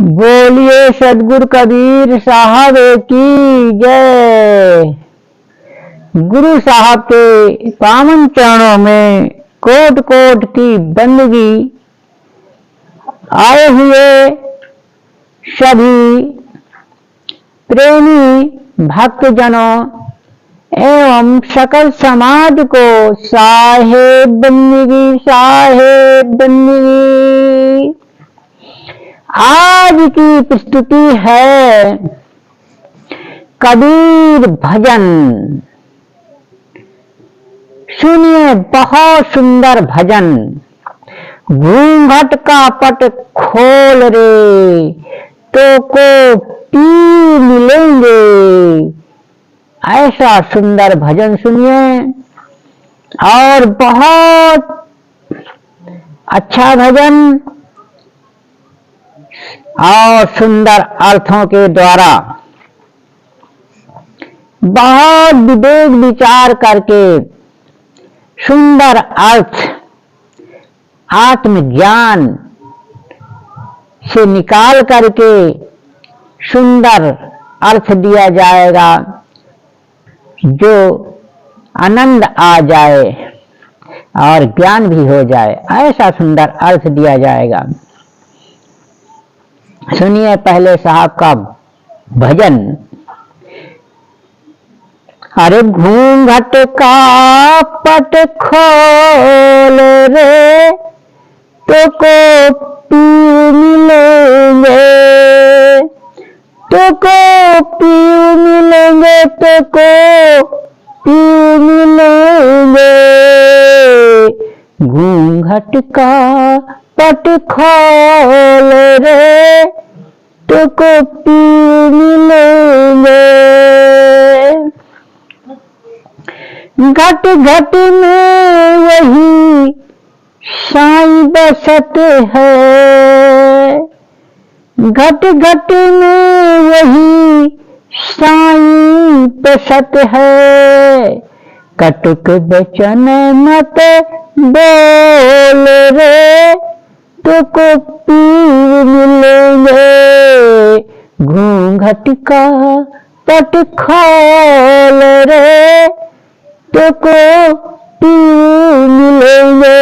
बोलिए सदगुरु कबीर साहब की जय। गुरु साहब के पावन चरणों में कोट कोट की बंदगी। आए हुए सभी प्रेमी भक्तजनों एवं सकल समाज को साहेब बंदगी, साहेब बंदगी। आज की प्रस्तुति है कबीर भजन। सुनिए, बहुत सुंदर भजन। घूंघट का पट खोल रे तो को पी मिलेंगे। ऐसा सुंदर भजन सुनिए। और बहुत अच्छा भजन और सुंदर अर्थों के द्वारा बहुत विवेक विचार करके सुंदर अर्थ आत्मज्ञान से निकाल करके सुंदर अर्थ दिया जाएगा, जो आनंद आ जाए और ज्ञान भी हो जाए। ऐसा सुंदर अर्थ दिया जाएगा। सुनिए पहले साहब का भजन। अरे घूंघट का पट खोल रे तो को पी मिलेंगे, तो को पी मिलेंगे, तो को पी मिलेंगे। घूंघट का पट खोल रे तो को पी मिलेंगे। घट घट में वही साईं बसत है, घट घट में वही साईं बसत है। कटुक बचन मत बोल रे तो को पी मिलेंगे। घूंघट का पट खोल रे तो को पी मिलेंगे।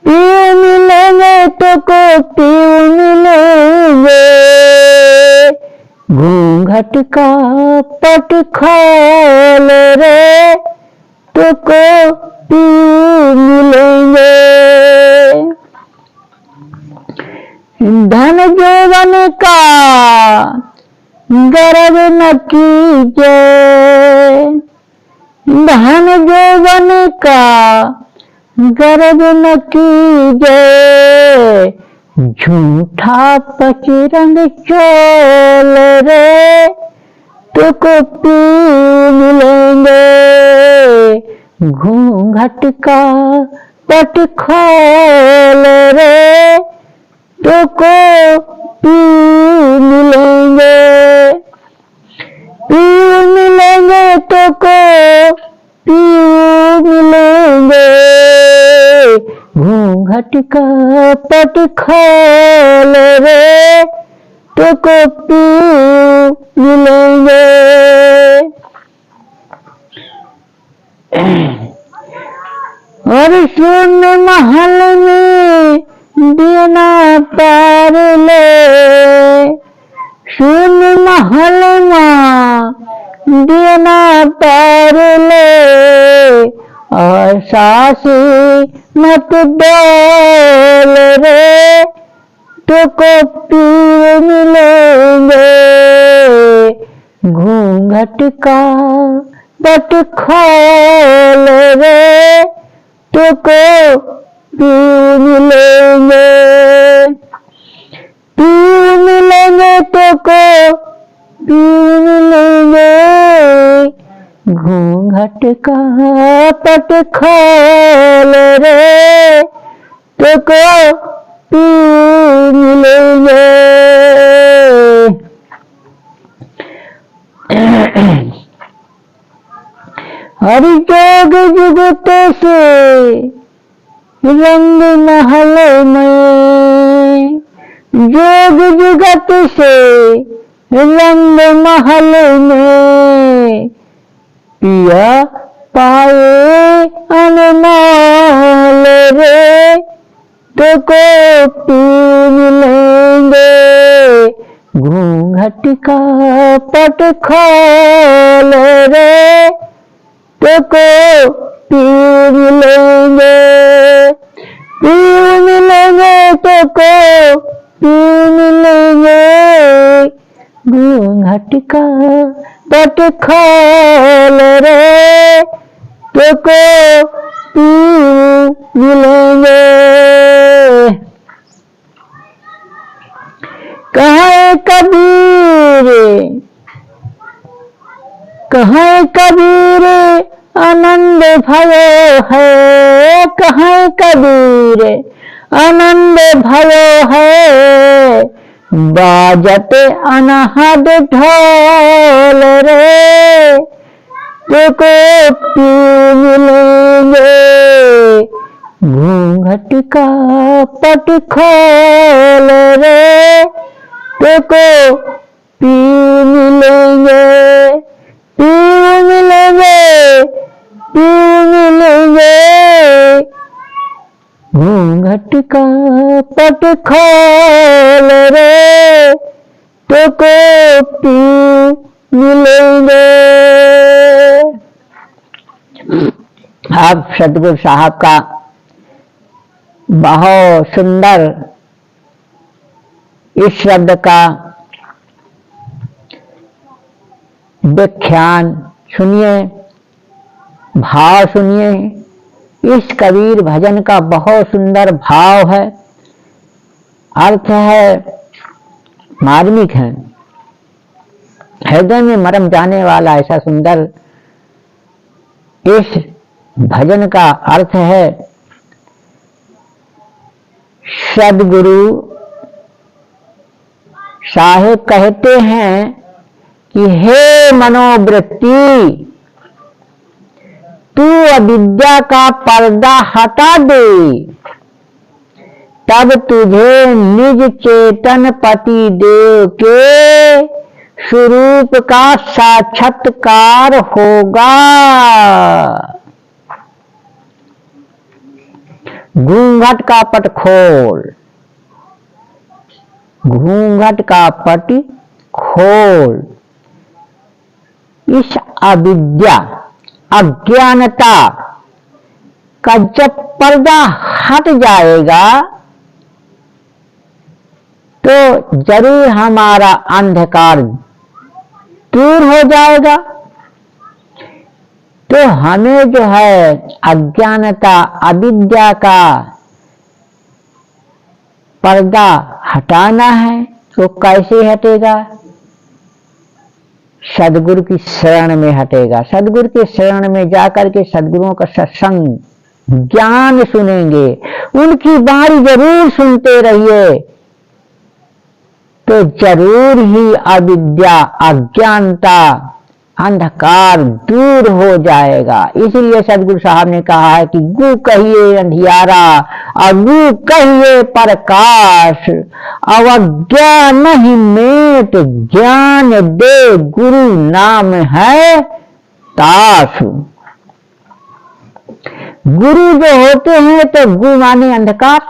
पी मिलेंगे तो को पी मिलेंगे। घूंघट का पट खोल रे तो को पी मिलेंगे। धन जौवन का गर्व न कीजिए, धन जौवन का गर्व न कीजिए। झूठा पचरंग चोल रे तो को पी मिलेंगे। घूंघट का पट खोल रे तो को पी मिलेंगे। पी मिलेंगे तो को पी मिलेंगे। घूंघट का पट खोल रे तो को पी मिलेंगे। और शून्य महल में देना पार ले, शून्य महल में देना पार ले। और सासी मत बोल रे तो को पी मिलेंगे। घूंघट का पट खोल रे तो को पी मिलेंगे। पी मिलेंगे तो को पी मिलेंगे। घूंघट का पट खोल रे तो को पी मिलेंगे। हरि जोग जुगत से रंग महल में जोग जुगत से रंग महल में पिया पाए अनमोल रे, तो को पी मिलेंगे घूंघट का पट खोल रे, तो को पी मिलेंगे, पी मिलेंगे, तो को पी मिलेंगे घूंघट का पट खोल रे, तो को पी मिलेंगे। कहे कबीर, कहे कबीर आनंद भयो है, कहे कबीर आनंद भयो है, बाजत अनहद ढोल रे, तो को पी मिलेंगे घूंघट का पट खोल रे, तो को पी मिलेंगे, पी मिलेंगे, पी मिलेंगे घूंघट का पट खोल रे, तो को पी मिलेंगे। अब सतगुरु साहब का बहुत सुंदर इस शब्द का व्याख्यान सुनिए, भाव सुनिए। इस कबीर भजन का बहुत सुंदर भाव है, अर्थ है, मार्मिक है, हृदय में मरम जाने वाला ऐसा सुंदर इस भजन का अर्थ है। सदगुरु साहेब कहते हैं कि हे मनोवृत्ति, तू अविद्या का पर्दा हटा दे, तब तुझे निज चेतन पति देव के स्वरूप का साक्षात्कार होगा। घूंघट का पट खोल, घूंघट का पट खोल। इस अविद्या, अज्ञानता का जब पर्दा हट जाएगा तो जरूर हमारा अंधकार दूर हो जाएगा। तो हमें जो है अज्ञानता, अविद्या का पर्दा हटाना है, तो कैसे हटेगा? सदगुरु की शरण में हटेगा। सदगुरु के शरण में जाकर के सदगुरुओं का सत्संग ज्ञान सुनेंगे, उनकी बाणी जरूर सुनते रहिए, तो जरूर ही अविद्या, अज्ञानता, अंधकार दूर हो जाएगा। इसलिए सदगुरु साहब ने कहा है कि गु कहिए अंधियारा, अगु कहिए प्रकाश, अवज्ञा नहीं मेट, ज्ञान दे गुरु नाम है ताश। गुरु जो होते हैं तो गु माने अंधकार,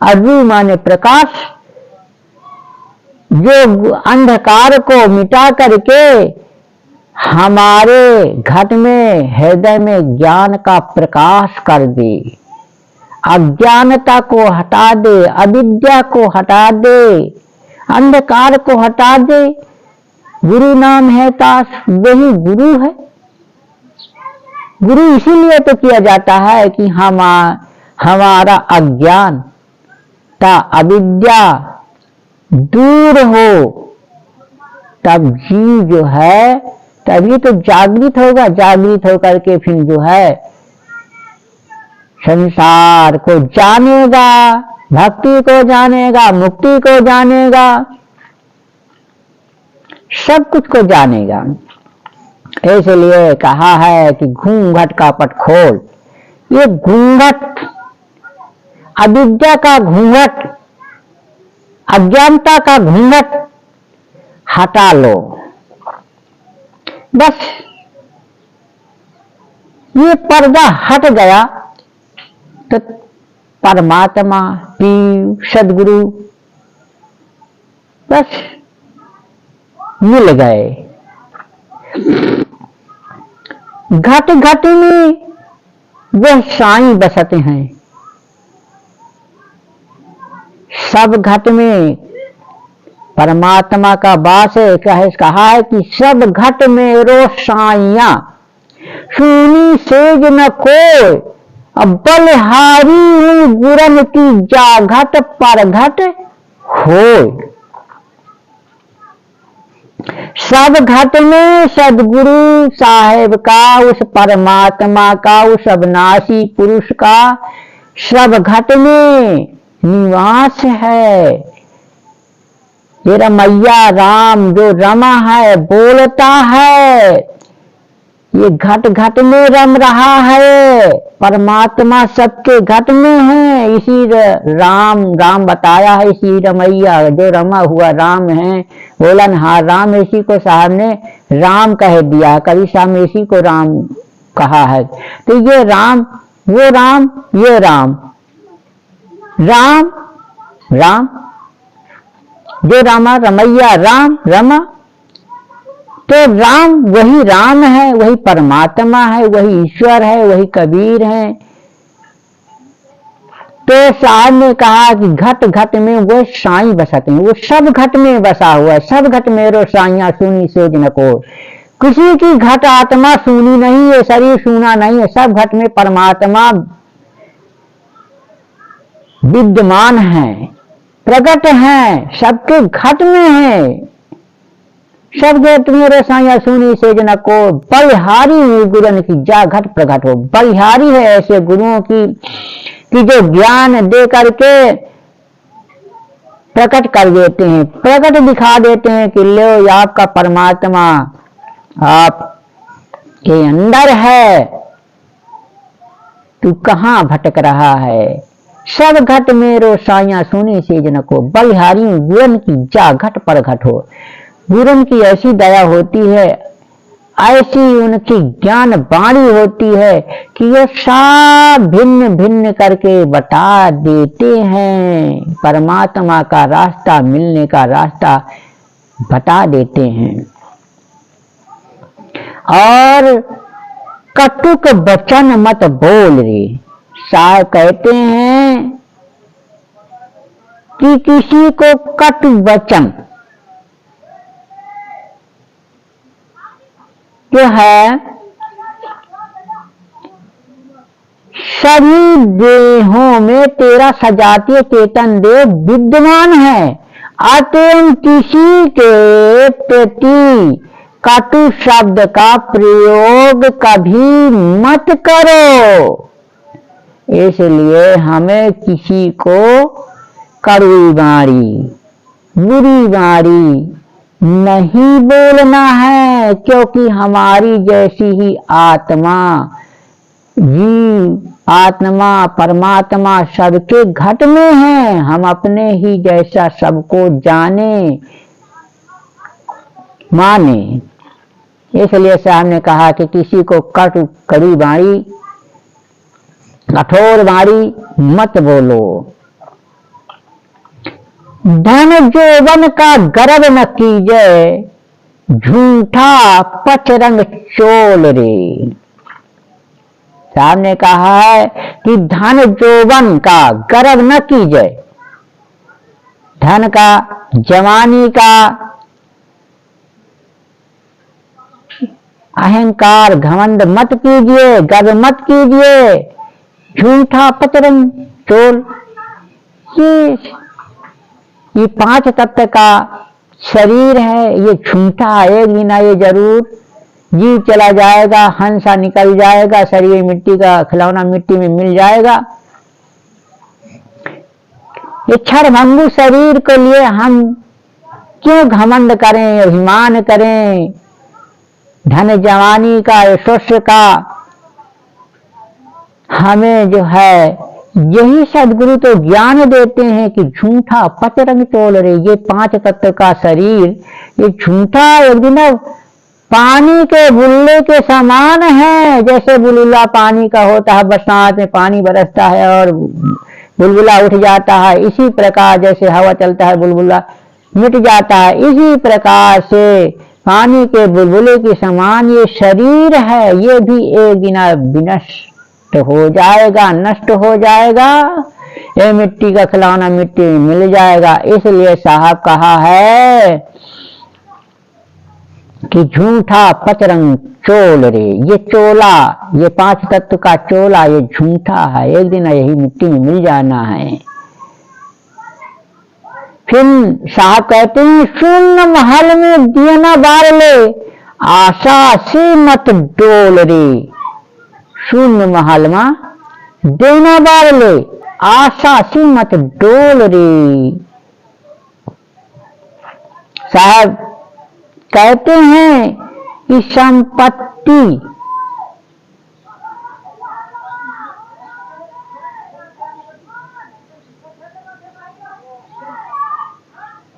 अगु माने प्रकाश, जो अंधकार को मिटा करके हमारे घट में, हृदय में ज्ञान का प्रकाश कर दे, अज्ञानता को हटा दे, अविद्या को हटा दे, अंधकार को हटा दे। गुरु नाम है ताश, वही गुरु है। गुरु इसीलिए तो किया जाता है कि हमारा अज्ञान ता अविद्या दूर हो, तब जीव जो है तभी तो जागृत होगा। जागृत होकर के फिर जो है संसार को जानेगा, भक्ति को जानेगा, मुक्ति को जानेगा, सब कुछ को जानेगा। इसलिए कहा है कि घूंघट का पट खोल। ये घूंघट, अविद्या का घूंघट अज्ञानता का घूंघट हटा लो। बस ये पर्दा हट गया तो परमात्मा पीर सदगुरु बस मिल गए। घट घट में वह साईं बसते हैं। सब घट में परमात्मा का वास है। कहा है कि सब घट में रो साइया, सुनी सेज न कोय, अब बलिहारी गुरन की जा घट पर घट होय। सब घट में सदगुरु साहेब का, उस परमात्मा का, उस अविनाशी पुरुष का सब घट में निवास है। ये रमैया राम जो रमा है, बोलता है, ये घट घट में रम रहा है। परमात्मा सबके घट में है। इसी राम बताया है, इसी रमैया जो रमा हुआ राम है। बोला न हाँ राम, इसी को साहब ने राम कह दिया। कभी साहब ने इसी को राम कहा है। तो ये राम, वो राम, ये राम, राम राम जो रामा रमैया राम रमा, तो राम वही राम है, वही परमात्मा है, वही ईश्वर है, वही कबीर है। तो साहब ने कहा कि घट घट में वो साईं बसते हैं। वो सब घट में बसा हुआ है। सब घट में रो साइया, सुनी सेज न को। किसी की घट आत्मा सुनी नहीं है, शरीर सुना नहीं है। सब घट में परमात्मा विद्यमान है, प्रकट है, सबके घट में है। सब घट में रसाया सुनी सेज न को, बलिहारी गुरन की जा घट प्रकट हो। बलिहारी है ऐसे गुरुओं की जो ज्ञान दे करके प्रकट कर देते हैं, प्रकट दिखा देते हैं कि लो आपका परमात्मा आप के अंदर है, तू कहां भटक रहा है। सब घट में रो साइया सुनी सेज न को, बलिहारी गुरन की जा घट पर घट हो। गुरन की ऐसी दया होती है, ऐसी उनकी ज्ञान बाणी होती है कि ये सब भिन्न भिन्न करके बता देते हैं। परमात्मा का रास्ता, मिलने का रास्ता बता देते हैं। और कटुक वचन मत बोल रे। साहब कहते हैं कि किसी को कटु वचन जो है, सभी देहों में तेरा सजातीय चेतन देव विद्यमान है। अतः किसी के प्रति कटु शब्द का प्रयोग कभी मत करो। इसलिए हमें किसी को कड़वी बाणी, बुरी बाणी नहीं बोलना है, क्योंकि हमारी जैसी ही आत्मा, जीव आत्मा परमात्मा सबके घट में है। हम अपने ही जैसा सबको जाने माने। इसलिए साहब ने कहा कि किसी को कड़वी बाणी, कठोर बाणी मत बोलो। धन जोबन का गर्व न कीजे, झूठा पचरंग चोल रे। साहब ने कहा है कि धन जोबन का गर्व न कीजिए। धन का, जवानी का अहंकार घमंड मत कीजिए, गर्व मत कीजिए। झूठा पचरंग चोल, ये 5 तत्व का शरीर है, ये झूठा आएगी ना, ये जरूर जीव चला जाएगा, हंसा निकल जाएगा, शरीर मिट्टी का खिलौना मिट्टी में मिल जाएगा। ये क्षणभंगुर शरीर के लिए हम क्यों घमंड करें, अभिमान करें। धन जवानी का, ऐश्वर्य का हमें जो है यही सदगुरु तो ज्ञान देते हैं कि झूठा पतरंग चोल रे, ये 5 तत्व का शरीर ये झूठा एक दिन पानी के बुल्ले के समान है। जैसे बुलबुला पानी का होता है, बरसात में पानी बरसता है और बुलबुला उठ जाता है, इसी प्रकार जैसे हवा चलता है बुलबुला मिट जाता है, इसी प्रकार से पानी के बुलबुले के समान ये शरीर है, ये भी एक दिन विनष्ट हो जाएगा, नष्ट हो जाएगा। ये मिट्टी का खिलौना मिट्टी में मिल जाएगा। इसलिए साहब कहा है कि झूठा पचरंग चोल रे, ये चोला, ये 5 तत्व का चोला ये झूठा है, एक दिन यही मिट्टी में मिल जाना है। फिर साहब कहते हैं शून्य महल में दिया न बार ले, आशा से मत डोल रे। शून्य महल में देना बार ले, आशा से मत डोल रे। साहब कहते हैं कि संपत्ति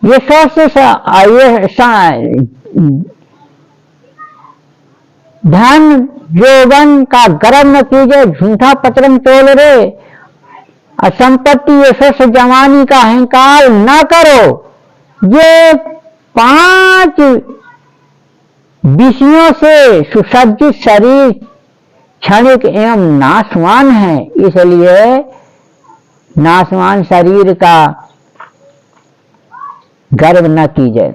ये धन यौवन का गर्व न कीजिए, झूठा पचरंग चोल रे। असंपत्ति यशस्व जवानी का अहंकार न करो। ये 5 विषयों से सुसज्जित शरीर क्षणिक एवं नाशवान है, इसलिए नाशवान शरीर का गर्व न कीजिए।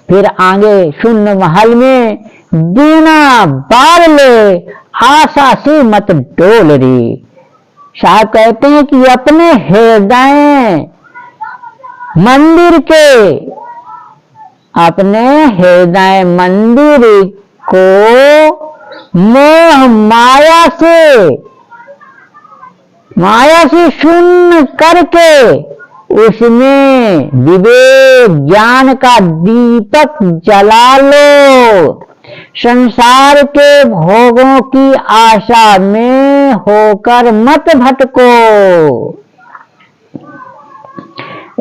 फिर आगे शून्य महल में देना बार ले, आशा से मत डोल रे। साहब कहते हैं कि अपने हृदय मंदिर के, अपने हृदय मंदिर को मोह माया से शून्य करके उसमें विवेक ज्ञान का दीपक जला लो। संसार के भोगों की आशा में होकर मत भटको।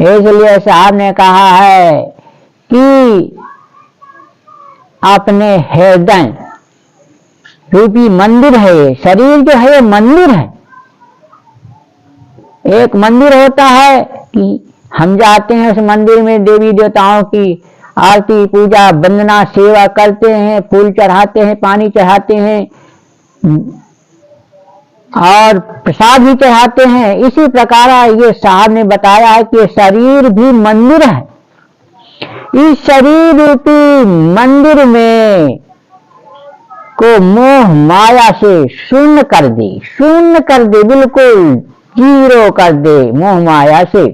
इसलिए साहब ने कहा है कि अपने हृदय रूपी मंदिर है, शरीर जो है मंदिर है। एक मंदिर होता है कि हम जाते हैं उस मंदिर में देवी देवताओं की आरती पूजा वंदना सेवा करते हैं, फूल चढ़ाते हैं, पानी चढ़ाते हैं और प्रसाद भी चढ़ाते हैं। इसी प्रकार ये साहब ने बताया है कि शरीर भी मंदिर है। इस शरीर रूपी मंदिर में को मोह माया से शून्य कर दे, बिल्कुल जीरो कर दे मोह माया से।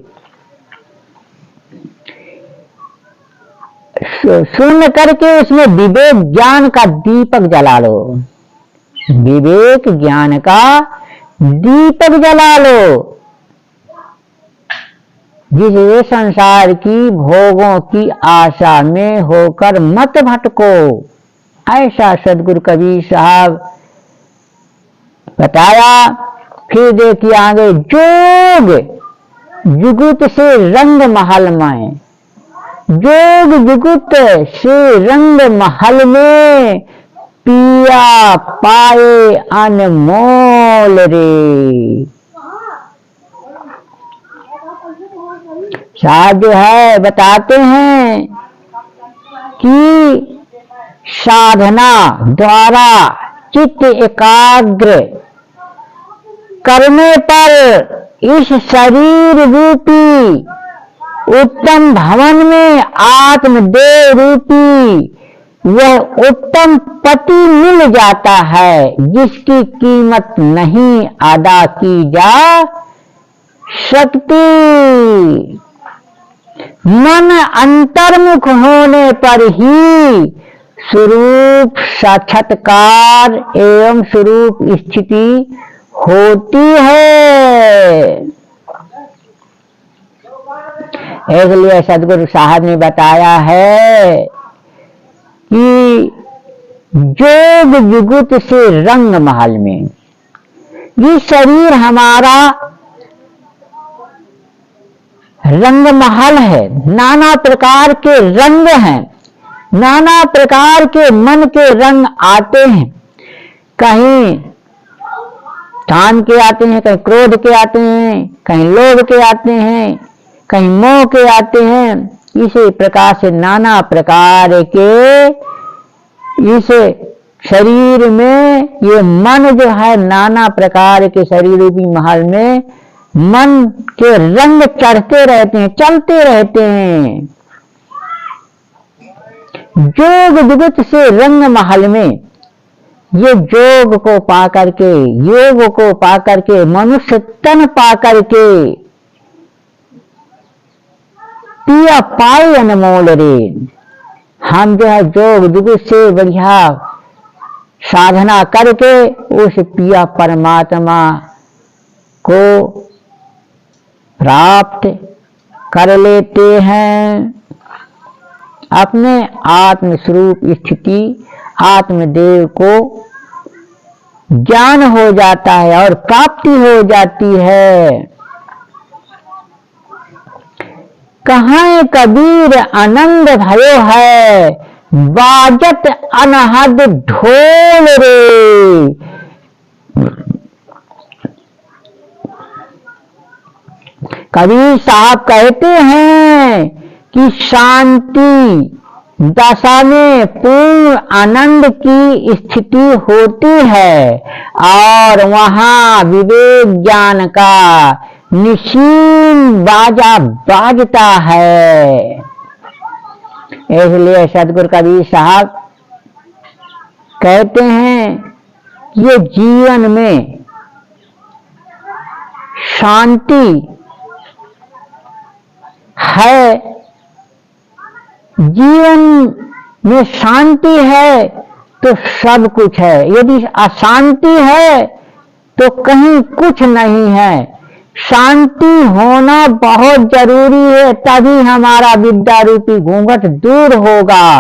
शून्य करके उसमें विवेक ज्ञान का दीपक जला लो। विवेक ज्ञान का दीपक जला लो, जिसे संसार की भोगों की आशा में होकर मत भटको। ऐसा सदगुरु कबीर साहब बताया। फिर देखिए आगे, जोग जुगुत से रंग महल में, जोग जुगुत से रंग महल में पिया पाए अनमोल रे। साहब जो है बताते हैं कि साधना द्वारा चित्त एकाग्र करने पर इस शरीर रूपी उत्तम भवन में आत्मदेह रूपी वह उत्तम पति मिल जाता है, जिसकी कीमत नहीं अदा की जा सकती। मन अंतर्मुख होने पर ही स्वरूप साक्षात्कार एवं स्वरूप स्थिति होती है। इसलिए सदगुरु साहब ने बताया है कि जोग जुगुत से रंग महल में, ये शरीर हमारा रंग महल है, नाना प्रकार के रंग हैं, नाना प्रकार के मन के रंग आते हैं, कहीं काम के आते हैं, कहीं क्रोध के आते हैं, कहीं लोभ के आते हैं, कहीं मोह के आते हैं। इसी प्रकार से नाना प्रकार के इस शरीर में ये मन जो है, नाना प्रकार के शरीर रूपी महल में मन के रंग चढ़ते रहते हैं, चलते रहते हैं। जोग जुगत से रंग महल में ये जोग को पा करके, योग को पा करके, मनुष्य तन पा करके पिया पाए अनमोल रे। हम जो है जोग जुगत से बढ़िया साधना करके उस पिया परमात्मा को प्राप्त कर लेते हैं। अपने आत्म स्वरूप स्थिति आत्मदेव को ज्ञान हो जाता है और प्राप्ति हो जाती है। कहाँ कबीर आनंद भयो है, बाजत अनहद ढोल रे। कबीर साहब कहते हैं कि शांति दशा में पूर्ण आनंद की स्थिति होती है और वहां विवेक ज्ञान का निशीन बाजा बाजता है। इसलिए सदगुरु कबीर साहब कहते हैं ये जीवन में शांति है, जीवन में शांति है तो सब कुछ है, यदि अशांति है तो कहीं कुछ नहीं है। शांति होना बहुत जरूरी है, तभी हमारा विद्या रूपी घूंघट दूर होगा।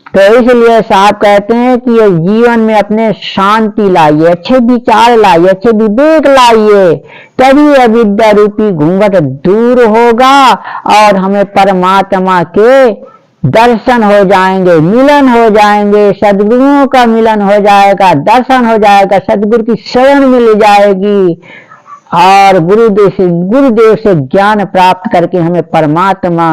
तो इसलिए साहब कहते हैं कि ये जीवन में अपने शांति लाइए, अच्छे विचार लाइए, अच्छे विवेक लाइए, तभी अविद्या रूपी घूंघट दूर होगा और हमें परमात्मा के दर्शन हो जाएंगे, मिलन हो जाएंगे, सदगुरुओं का मिलन हो जाएगा, दर्शन हो जाएगा, सदगुरु की शरण मिल जाएगी और गुरुदेव से ज्ञान प्राप्त करके हमें परमात्मा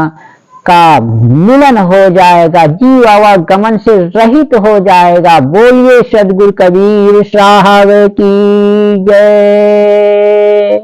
का मिलन हो जाएगा, जीव आवागमन से रहित हो जाएगा। बोलिए सदगुरु कबीर साहब की जय।